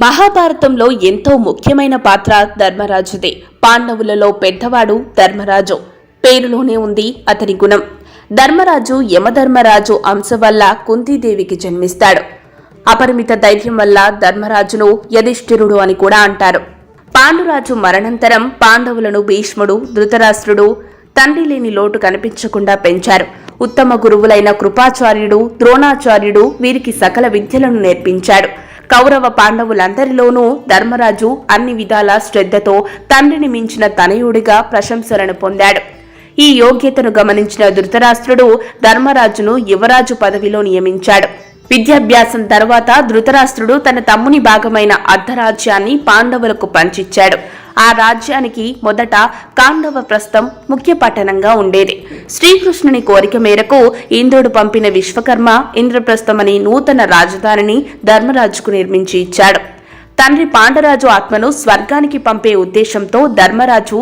మహాభారతంలో ఎంతో ముఖ్యమైన పాత్ర ధర్మరాజుదే. పాండవులలో పెద్దవాడు ధర్మరాజు. పేరులోనే ఉంది అతని గుణం. ధర్మరాజు యమధర్మరాజు అంశ వల్ల కుంతీదేవికి జన్మిస్తాడు. అపరిమిత ధైర్యం వల్ల ధర్మరాజును యధిష్ఠిరుడు అని కూడా అంటారు. పాండురాజు మరణానంతరం పాండవులను భీష్ముడు, ధృతరాష్ట్రుడు తండ్రి లేని లోటు కనిపించకుండా పెంచారు. ఉత్తమ గురువులైన కృపాచార్యుడు, ద్రోణాచార్యుడు వీరికి సకల విద్యలను నేర్పించాడు. కౌరవ పాండవులందరిలోనూ ధర్మరాజు అన్ని విధాల శ్రద్ధతో తండ్రిని మించిన తనయుడిగా ప్రశంసలను పొందాడు. ఈ యోగ్యతను గమనించిన ధృతరాష్ట్రుడు ధర్మరాజును యువరాజు పదవిలో నియమించాడు. విద్యాభ్యాసం తర్వాత ధృతరాష్ట్రుడు తన తమ్ముని భాగమైన అర్ధరాజ్యాన్ని పాండవులకు పంచిచ్చాడు. ఆ రాజ్యానికి మొదట కాండవ ప్రస్థం ముఖ్య పట్టణంగా ఉండేది. శ్రీకృష్ణుని కోరిక మేరకు ఇంద్రుడు పంపిన విశ్వకర్మ ఇంద్రప్రస్థం అనే నూతన రాజధానిని ధర్మరాజుకు నిర్మించి ఇచ్చాడు. తండ్రి పాండరాజు ఆత్మను స్వర్గానికి పంపే ఉద్దేశంతో ధర్మరాజు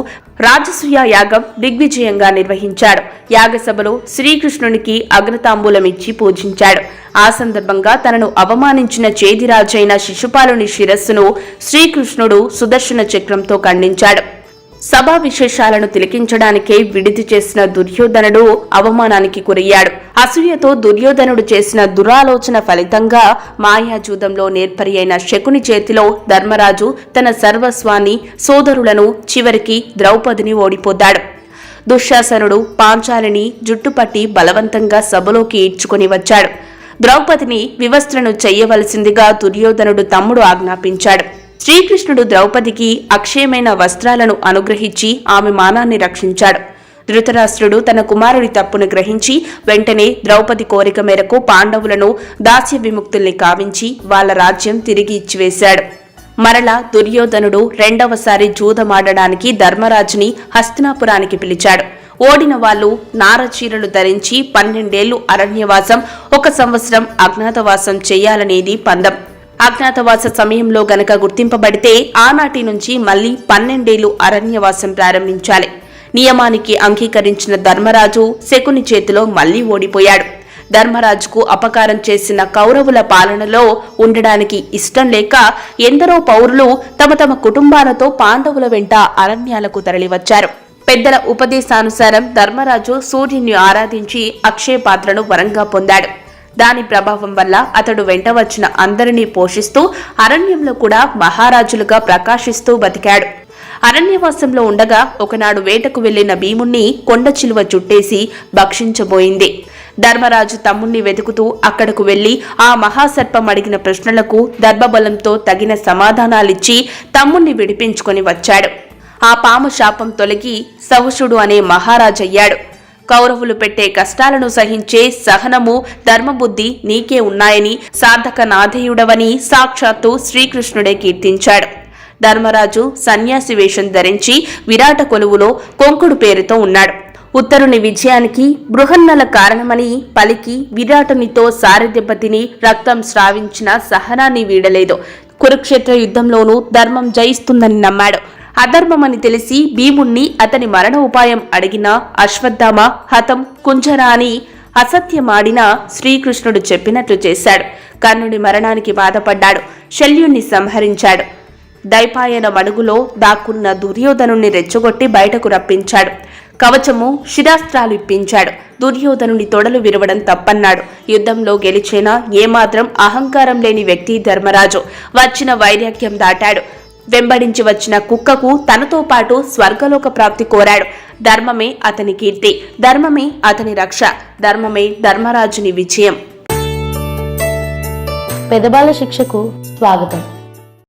రాజసూయ యాగం దిగ్విజయంగా నిర్వహించాడు. యాగసభలో శ్రీకృష్ణునికి అగ్రతాంబూలమిచ్చి పూజించాడు. ఆ సందర్భంగా తనను అవమానించిన చేదిరాజైన శిశుపాలుని శిరస్సును శ్రీకృష్ణుడు సుదర్శన చక్రంతో ఖండించాడు. సభా విశేషాలను తిలకించడానికే విడిది చేసిన దుర్యోధనుడు అవమానానికి గురయ్యాడు. అసూయతో దుర్యోధనుడు చేసిన దురాలోచన ఫలితంగా మాయాజూదంలో నేర్పరి అయిన శకుని చేతిలో ధర్మరాజు తన సర్వస్వాన్ని, సోదరులను, చివరికి ద్రౌపదిని ఓడిపోతాడు. దుశ్శాసనుడు పాంచాలిని జుట్టుపట్టి బలవంతంగా సభలోకి ఈడ్చుకుని వచ్చాడు. ద్రౌపదిని వివస్త్రను చెయ్యవలసిందిగా దుర్యోధనుడు తమ్ముడు ఆజ్ఞాపించాడు. శ్రీకృష్ణుడు ద్రౌపదికి అక్షయమైన వస్త్రాలను అనుగ్రహించి ఆమె మానాన్ని రక్షించాడు. ధృతరాష్ట్రుడు తన కుమారుడి తప్పును గ్రహించి వెంటనే ద్రౌపది కోరిక మేరకు పాండవులను దాస్య విముక్తుల్ని కావించి వాళ్ల రాజ్యం తిరిగి ఇచ్చివేశాడు. మరలా దుర్యోధనుడు రెండవసారి జూదమాడడానికి ధర్మరాజుని హస్తినాపురానికి పిలిచాడు. ఓడిన వాళ్లు నారచీరలు ధరించి 12 ఏళ్లు అరణ్యవాసం, 1 సంవత్సరం అజ్ఞాతవాసం చెయ్యాలనేది పందెం. అజ్ఞాతవాస సమయంలో గనక గుర్తింపబడితే ఆనాటి నుంచి మళ్లీ 12 ఏళ్లు అరణ్యవాసం ప్రారంభించాలి. నియమానికి అంగీకరించిన ధర్మరాజు శకుని చేతిలో మళ్లీ ఓడిపోయాడు. ధర్మరాజుకు అపకారం చేసిన కౌరవుల పాలనలో ఉండడానికి ఇష్టం లేక ఎందరో పౌరులు తమ తమ కుటుంబాలతో పాండవుల వెంట అరణ్యాలకు తరలివచ్చారు. పెద్దల ఉపదేశానుసారం ధర్మరాజు సూర్యుని ఆరాధించి అక్షయ పాత్రను వరంగా పొందాడు. దాని ప్రభావం వల్ల అతడు వెంట వచ్చిన అందరినీ పోషిస్తూ అరణ్యంలో కూడా మహారాజులుగా ప్రకాశిస్తూ బతికాడు. అరణ్యవాసంలో ఉండగా ఒకనాడు వేటకు వెళ్లిన భీముణ్ణి కొండ చిలువ చుట్టేసి భక్షించబోయింది. ధర్మరాజు తమ్ముణ్ణి వెతుకుతూ అక్కడకు వెళ్లి ఆ మహాసర్పం అడిగిన ప్రశ్నలకు దర్భబలంతో తగిన సమాధానాలిచ్చి తమ్ముణ్ణి విడిపించుకొని వచ్చాడు. ఆ పాము శాపం తొలగి సహుషుడు అనే మహారాజయ్యాడు. కౌరవులు పెట్టే కష్టాలను సహించే సహనము, ధర్మబుద్ధి నీకే ఉన్నాయని, సాధక నాధేయుడవని సాక్షాత్తు శ్రీకృష్ణుడే కీర్తించాడు. ధర్మరాజు సన్యాసి వేషం ధరించి విరాట కొలువులో కొంకుడు పేరుతో ఉన్నాడు. ఉత్తరుని విజయానికి బృహన్నల కారణమని పలికి విరాటునితో సారథ్యపతిని రక్తం స్రావించిన సహనాన్ని వీడలేదు. కురుక్షేత్ర యుద్ధంలోనూ ధర్మం జయిస్తుందని నమ్మాడు. అధర్మమని తెలిసి భీముణ్ణి అతని మరణ ఉపాయం అడిగిన అశ్వత్థామ హతం కుంజరా అని అసత్యమాడిన శ్రీకృష్ణుడు చెప్పినట్లు చేశాడు. కర్ణుడి మరణానికి బాధపడ్డాడు. శల్యుణ్ణి సంహరించాడు. దైపాయన మడుగులో దాక్కున్న దుర్యోధనుణ్ణి రెచ్చగొట్టి బయటకు రప్పించాడు. కవచము, శిరాస్త్రాలు ఇప్పించాడు. దుర్యోధనుని తొడలు విరవడం తప్పన్నాడు. యుద్ధంలో గెలిచేనా ఏమాత్రం అహంకారం లేని వ్యక్తి ధర్మరాజు. వచ్చిన వైరాగ్యం దాటాడు. వెంబడించి వచ్చిన కుక్కకు తనతో పాటు స్వర్గలోక ప్రాప్తి కోరాడు. ధర్మమే అతని కీర్తి, ధర్మమే అతని రక్ష, ధర్మమే ధర్మరాజుని విజయం. పెదబాల శిక్షకు స్వాగతం.